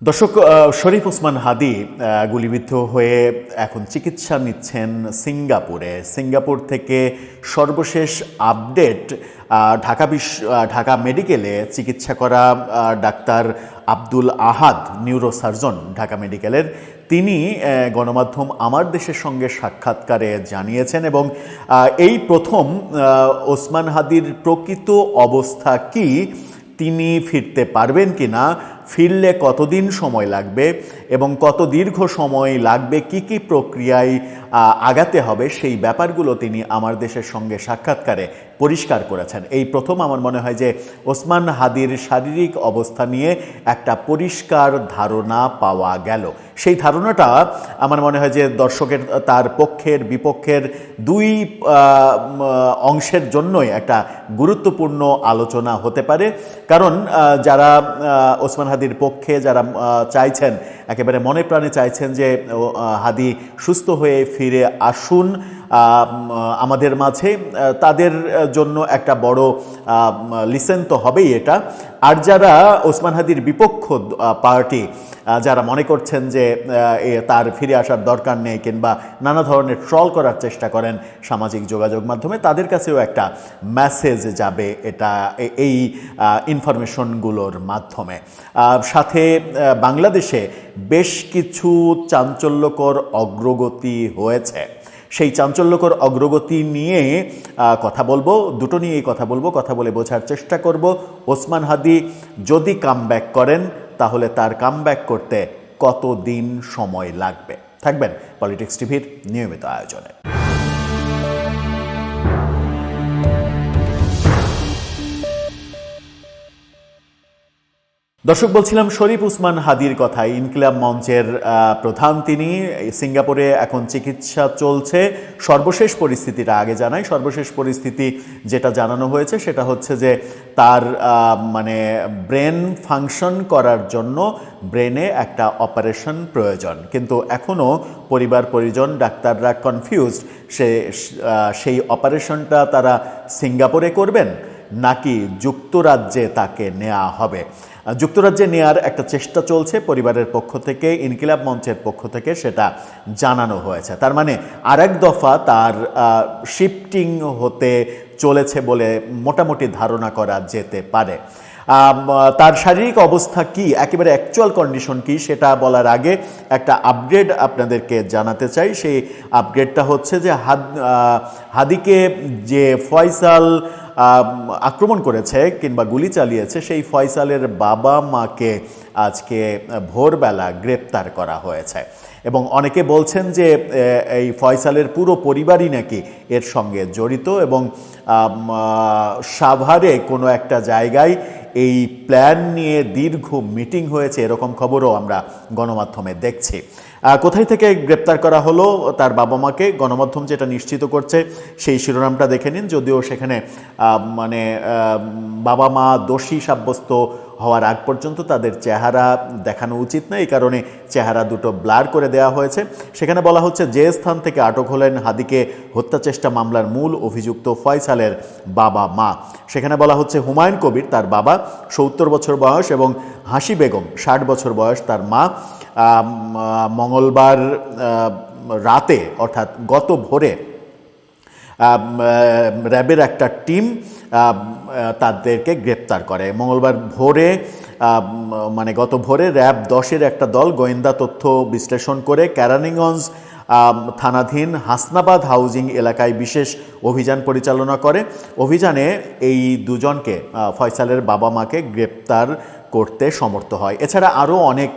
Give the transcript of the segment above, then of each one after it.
দর্শক, শরীফ ওসমান হাদি গুলিবিদ্ধ হয়ে এখন চিকিৎসা নিচ্ছেন সিঙ্গাপুরে। সিঙ্গাপুর থেকে সর্বশেষ আপডেট, ঢাকা মেডিকেলে চিকিৎসা করা ডাক্তার আব্দুল আহাদ, নিউরোসার্জন ঢাকা মেডিকেলের, তিনি গণমাধ্যম আমার দেশের সঙ্গে সাক্ষাৎকারে জানিয়েছেন এবং এই প্রথম ওসমান হাদির প্রকৃত অবস্থা কি, তিনি ফিরতে পারবেন কি না, ফিরলে কতদিন সময় লাগবে এবং কত দীর্ঘ সময় লাগবে, কি কি প্রক্রিয়ায় আগাতে হবে, সেই ব্যাপারগুলো তিনি আমার দেশের সঙ্গে সাক্ষাৎকারে পরিষ্কার করেছেন। এই প্রথম আমার মনে হয় যে ওসমান হাদির শারীরিক অবস্থা নিয়ে একটা পরিষ্কার ধারণা পাওয়া গেল। সেই ধারণাটা আমার মনে হয় যে দর্শকের, তার পক্ষের বিপক্ষের দুই অংশের জন্যই একটা গুরুত্বপূর্ণ আলোচনা হতে পারে। কারণ যারা ওসমান হাদির পক্ষে, যারা চাইছেন, একেবারে মনে প্রাণে চাইছেন যে হাদি সুস্থ হয়ে ফিরে আসুন আমাদের মাঝে, তাদের জন্য একটা বড় লিসেন তো হবেই এটা। আর যারা ওসমান হাদির বিপক্ষ পার্টি, যারা মনে করছেন যে তার ফিরে আসার দরকার নেই কিংবা নানা ধরনের ট্রল করার চেষ্টা করেন সামাজিক যোগাযোগ মাধ্যমে, তাদের কাছেও একটা মেসেজ যাবে এটা এই ইনফরমেশনগুলোর মাধ্যমে। সাথে বাংলাদেশে বেশ কিছু চাঞ্চল্যকর অগ্রগতি হয়েছে। সেই চাঞ্চল্যকর অগ্রগতি নিয়ে কথা বলবো, দুটো নিয়েই কথা বলবো, কথা বলে বোঝার চেষ্টা করব ওসমান হাদি যদি কামব্যাক করেন তাহলে তার কামব্যাক করতে কতদিন সময় লাগবে। থাকবেন পলিটিক্স টিভির নিয়মিত আয়োজনে। দর্শক, বলছিলাম শরীফ ওসমান হাদির কথা। ইনকিলাব মঞ্চের প্রধান তিনি, সিঙ্গাপুরে এখন চিকিৎসা চলছে। সর্বশেষ পরিস্থিতিটা আগে জানাই। সর্বশেষ পরিস্থিতি যেটা জানানো হয়েছে সেটা হচ্ছে যে তার ব্রেন ফাংশন করার জন্য ব্রেনে একটা অপারেশন প্রয়োজন, কিন্তু এখনও পরিবার পরিজন, ডাক্তাররা কনফিউজড সেই অপারেশনটা তারা সিঙ্গাপুরে করবেন নাকি যুক্তরাজ্যে তাকে নেওয়া হবে। যুক্তরাজ্যে নেয়ার একটা চেষ্টা চলছে পরিবারের পক্ষ থেকে, ইনকিলাব মঞ্চের পক্ষ থেকে সেটা জানানো হয়েছে। তার মানে আরেক দফা তার শিফটিং হতে চলেছে বলে মোটামুটি ধারণা করা যেতে পারে। তার শারীরিক অবস্থা কি, একেবারে অ্যাকচুয়াল কন্ডিশন কি, সেটা বলার আগে একটা আপগ্রেড আপনাদেরকে জানাতে চাই। সেই আপগ্রেডটা হচ্ছে যে হাদিকে যে ফয়সাল আক্রমণ করেছে কিংবা গুলি চালিয়েছে, সেই ফয়সালের বাবা মাকে আজকে ভোরবেলা গ্রেপ্তার করা হয়েছে এবং অনেকে বলছেন যে এই ফয়সালের পুরো পরিবারই নাকি এর সঙ্গে জড়িত এবং সাভারে কোনো একটা জায়গায় এই প্ল্যান নিয়ে দীর্ঘ মিটিং হয়েছে, এরকম খবরও আমরা গণমাধ্যমে দেখছি। কোথায় থেকে গ্রেপ্তার করা হলো তার বাবা মাকে, গণমাধ্যম যেটা নিশ্চিত করছে সেই শিরোনামটা দেখে নিন। যদিও সেখানে বাবা মা দোষী সাব্যস্ত হওয়ার আগ পর্যন্ত তাদের চেহারা দেখানো উচিত না, এই কারণে চেহারা দুটো ব্লার করে দেওয়া হয়েছে। সেখানে বলা হচ্ছে যে স্থান থেকে আটক হলেন হাদিকে হত্যা চেষ্টা মামলার মূল অভিযুক্ত ফয়সালের বাবা মা। সেখানে বলা হচ্ছে হুমায়ুন কবির তার বাবা, ৭০ বছর বয়স, এবং হাসি বেগম ৬০ বছর বয়স তার মা। মঙ্গলবার রাতে অর্থাৎ গত ভোরে র্যাবের একটা টিম তাদেরকে গ্রেপ্তার করে। মঙ্গলবার ভোরে গত ভোরে র্যাব ১০-এর একটা দল গোয়েন্দা তথ্য বিশ্লেষণ করে কেরানীগঞ্জ থানাধীন হাসনাবাদ হাউজিং এলাকায় বিশেষ অভিযান পরিচালনা করে। অভিযানে এই দুজনকে, ফয়সালের বাবা মাকে গ্রেপ্তার করতে সমর্থ হয়। এছাড়া আরও অনেক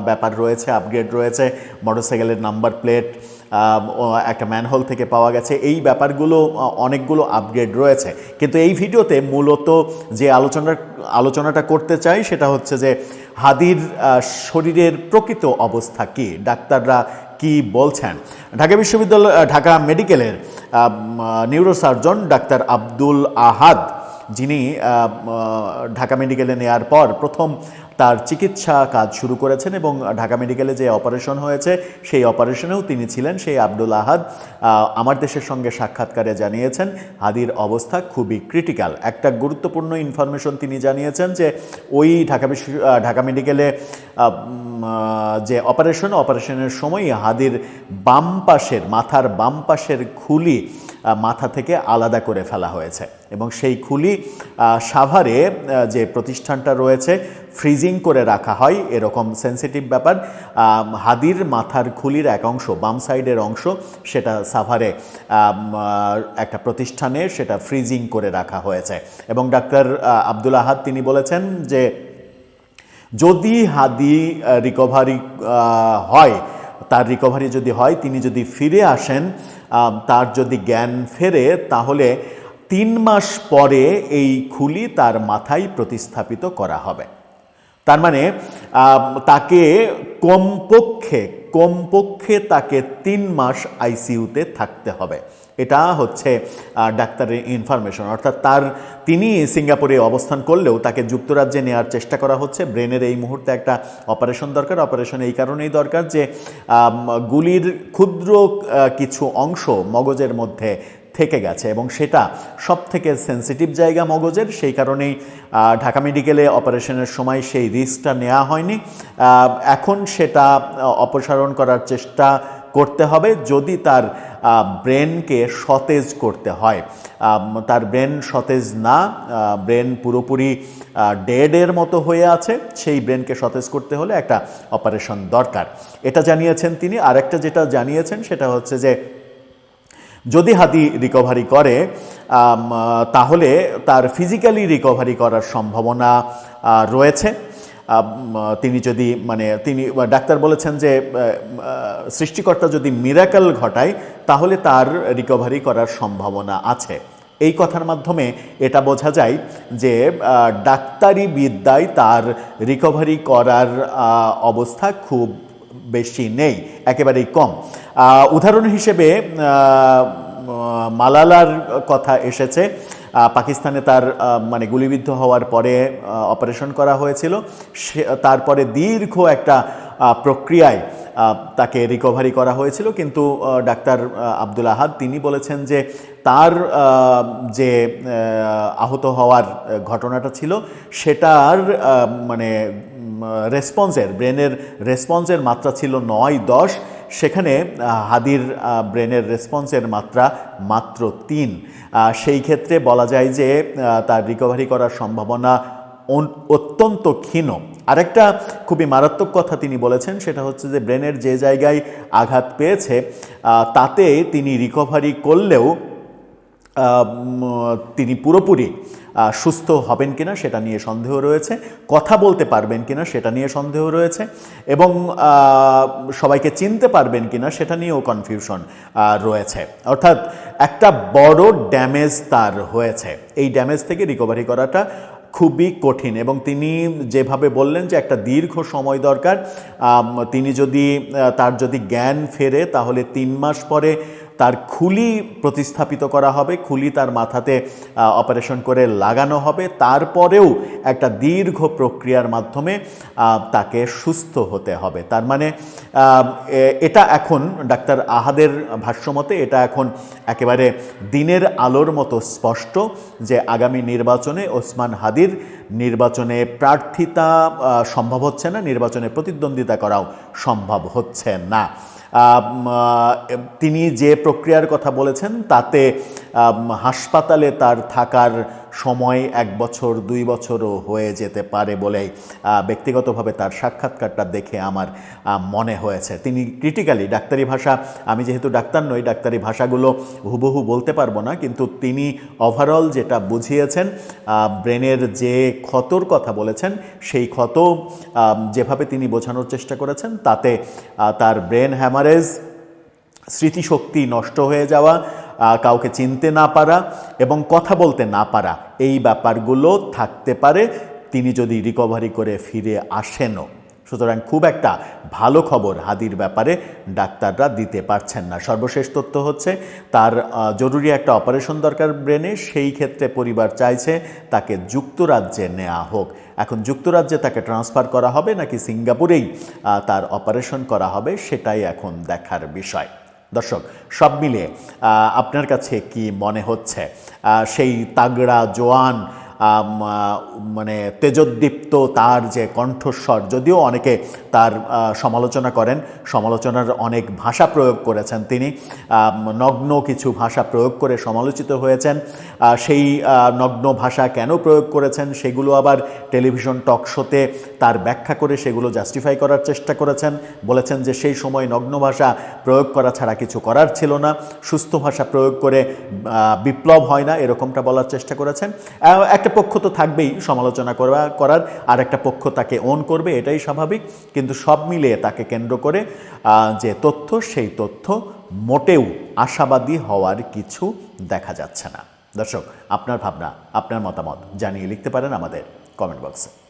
ব্যাপার রয়েছে, আপগ্রেড রয়েছে। মোটরসাইকেলের নাম্বার প্লেট একটা ম্যানহোল থেকে পাওয়া গেছে। এই ব্যাপারগুলো অনেকগুলো আপগ্রেড রয়েছে, কিন্তু এই ভিডিওতে মূলত যে আলোচনাটা করতে চাই সেটা হচ্ছে যে হাদির শরীরের প্রকৃত অবস্থা কি, ডাক্তাররা কি বলছেন। ঢাকা মেডিকেলের নিউরোসার্জন ডাক্তার আব্দুল আহাদ, যিনি ঢাকা মেডিকেলে নেয়ার পর প্রথম তার চিকিৎসা কাজ শুরু করেছেন এবং ঢাকা মেডিকেলে যে অপারেশন হয়েছে সেই অপারেশনেও তিনি ছিলেন। সেই আব্দুল আহাদ আমার দেশের সঙ্গে সাক্ষাৎকারে জানিয়েছেন হাদির অবস্থা খুবই ক্রিটিক্যাল। একটা গুরুত্বপূর্ণ ইনফরমেশন তিনি জানিয়েছেন যে ওই ঢাকা মেডিকেলে যে অপারেশনের সময় হাদির মাথার বাম পাশের খুলি মাথা থেকে আলাদা করে ফেলা হয়েছে এবং সেই খুলি সাভারে যে প্রতিষ্ঠানটা রয়েছে ফ্রিজিং করে রাখা হয়, এরকম সেন্সিটিভ ব্যাপার। হাদির মাথার খুলির এক অংশ, বাম সাইডের অংশ, সেটা সাভারে একটা প্রতিষ্ঠানে সেটা ফ্রিজিং করে রাখা হয়েছে এবং ডাক্তার আব্দুল আহাদ তিনি বলেছেন যে যদি হাদি রিকভারি হয়, তার রিকভারি যদি হয়, তিনি যদি ফিরে আসেন, তার যদি জ্ঞান ফেরে, তাহলে 3 মাস পরে এই খুলি তার মাথায় প্রতিস্থাপিত করা হবে। তার মানে তাকে কমপক্ষে তাকে 3 মাস আইসিইউতে থাকতে হবে। এটা হচ্ছে ডাক্তারের ইনফরমেশন। অর্থাৎ তিনি সিঙ্গাপুরে অবস্থান করলেও তাকে যুক্তরাজ্যে নেওয়ার চেষ্টা করা হচ্ছে। ব্রেনের এই মুহূর্তে একটা অপারেশন দরকার। অপারেশন এই কারণেই দরকার যে গুলির ক্ষুদ্র কিছু অংশ মগজের মধ্যে থেকে গেছে এবং সেটা সবথেকে সেন্সিটিভ জায়গা মগজের। সেই কারণেই ঢাকা মেডিকেলে অপারেশনের সময় সেই রিস্কটা নেওয়া হয়নি। এখন সেটা অপসারণ করার চেষ্টা করতে হবে যদি তার ব্রেনকে সতেজ করতে হয়। তার ব্রেন সতেজ না, ব্রেন পুরোপুরি ডেডের মতো হয়ে আছে, সেই ব্রেনকে সতেজ করতে হলে একটা অপারেশন দরকার, এটা জানিয়েছেন তিনি। আরেকটা যেটা জানিয়েছেন সেটা হচ্ছে যে যদি হাদি রিকভারি করে তাহলে তার ফিজিক্যালি রিকভারি করার সম্ভাবনা রয়েছে। তিনি ডাক্তার বলেছেন যে সৃষ্টিকর্তা যদি মিরাকেল ঘটায় তাহলে তার রিকভারি করার সম্ভাবনা আছে। এই কথার মাধ্যমে এটা বোঝা যায় যে ডাক্তারি বিদ্যায় তার রিকভারি করার অবস্থা খুব বেশি নেই, একেবারেই কম। উদাহরণ হিসেবে মালালার কথা এসেছে। পাকিস্তানে তার গুলিবিদ্ধ হওয়ার পরে অপারেশন করা হয়েছিল, তারপরে দীর্ঘ একটা প্রক্রিয়ায় তাকে রিকভারি করা হয়েছিল, কিন্তু ডাক্তার আব্দুল আহাদ তিনি বলেছেন যে তার যে আহত হওয়ার ঘটনাটা ছিল সেটার ব্রেনের রেসপন্সের মাত্রা ছিল 9-10, সেখানে হাদির ব্রেনের রেসপন্সের মাত্রা মাত্র 3। সেই ক্ষেত্রে বলা যায় যে তার রিকভারি করার সম্ভাবনা অত্যন্ত ক্ষীণ। আরেকটা খুবই মারাত্মক কথা তিনি বলেছেন, সেটা হচ্ছে যে ব্রেনের যে জায়গায় আঘাত পেয়েছে তাতে তিনি রিকভারি করলেও তিনি পুরোপুরি সুস্থ হবেন কিনা সেটা নিয়ে সন্দেহ রয়েছে, কথা বলতে পারবেন কিনা সেটা নিয়ে সন্দেহ রয়েছে, এবং সবাইকে চিনতে পারবেন কিনা সেটা নিয়েও কনফিউশন রয়েছে। অর্থাৎ একটা বড় ড্যামেজ তার হয়েছে। এই ড্যামেজ থেকে রিকভারি করাটা খুবই কঠিন এবং তিনি যেভাবে বললেন যে একটা দীর্ঘ সময় দরকার। তার যদি জ্ঞান ফেরে তাহলে 3 মাস পরে তার খুলি প্রতিস্থাপিত করা হবে, খুলি তার মাথাতে অপারেশন করে লাগানো হবে, তারপরেও একটা দীর্ঘ প্রক্রিয়ার মাধ্যমে তাকে সুস্থ হতে হবে। তার মানে এটা এখন ডাক্তার আহাদের ভাষ্যমতে এটা এখন একেবারে দিনের আলোর মতো স্পষ্ট যে আগামী নির্বাচনে ওসমান হাদির নির্বাচনে প্রার্থিতা সম্ভব হচ্ছে না, নির্বাচনে প্রতিদ্বন্দ্বিতা করাও সম্ভব হচ্ছে না। তিনি যে প্রক্রিয়ার কথা বলেছেন তাতে হাসপাতালে তার থাকার সময় 1 বছর 2 বছরও হয়ে যেতে পারে বলেই ব্যক্তিগতভাবে তার সাক্ষাৎকারটা দেখে আমার মনে হয়েছে। তিনি ক্রিটিক্যালি, ডাক্তারি ভাষা, আমি যেহেতু ডাক্তার নই ডাক্তারি ভাষাগুলো হুবহু বলতে পারবো না, কিন্তু তিনি ওভারঅল যেটা বুঝিয়েছেন, ব্রেনের যে ক্ষতর কথা বলেছেন সেই ক্ষত যেভাবে তিনি বোঝানোর চেষ্টা করেছেন তাতে তার ব্রেন হ্যামারেজ, স্মৃতিশক্তি নষ্ট হয়ে যাওয়া, কাউকে চিনতে না পারা এবং কথা বলতে না পারা, এই ব্যাপারগুলো থাকতে পারে তিনি যদি রিকভারি করে ফিরে আসেনও। সুতরাং খুব একটা ভালো খবর হাদির ব্যাপারে ডাক্তাররা দিতে পারছেন না। সর্বশেষ তথ্য হচ্ছে তার জরুরি একটা অপারেশন দরকার ব্রেনে, সেই ক্ষেত্রে পরিবার চাইছে তাকে যুক্তরাজ্যে নেওয়া হোক। এখন যুক্তরাজ্যে তাকে ট্রান্সফার করা হবে নাকি সিঙ্গাপুরেই তার অপারেশন করা হবে, সেটাই এখন দেখার বিষয়। দর্শক, সব মিলিয়ে আপনার কাছে কি মনে হচ্ছে সেই তাগড়া জোয়ান মানে তেজোদ্দীপ্ত তার যে কণ্ঠস্বর, যদিও অনেকে তার সমালোচনা করেন, সমালোচনার অনেক ভাষা প্রয়োগ করেছেন তিনি, নগ্ন কিছু ভাষা প্রয়োগ করে সমালোচিত হয়েছেন। সেই নগ্ন ভাষা কেন প্রয়োগ করেছেন সেগুলো আবার টেলিভিশন টক শোতে তার ব্যাখ্যা করে সেগুলো জাস্টিফাই করার চেষ্টা করেছেন। বলেছেন যে সেই সময় নগ্ন ভাষা প্রয়োগ করা ছাড়া কিছু করার ছিল না, সুস্থ ভাষা প্রয়োগ করে বিপ্লব হয় না, এরকমটা বলার চেষ্টা করেছেন। একটা পক্ষ তো থাকবেই সমালোচনা করার, আর একটা পক্ষ তাকে ওন করবে, এটাই স্বাভাবিক। কিন্তু সব মিলিয়ে তাকে কেন্দ্র করে যে তথ্য, সেই তথ্য মোটেও আশাবাদী হওয়ার কিছু দেখা যাচ্ছে না। দর্শক, আপনার ভাবনা, আপনার মতামত জানিয়ে লিখতে পারেন আমাদের কমেন্ট বক্সে।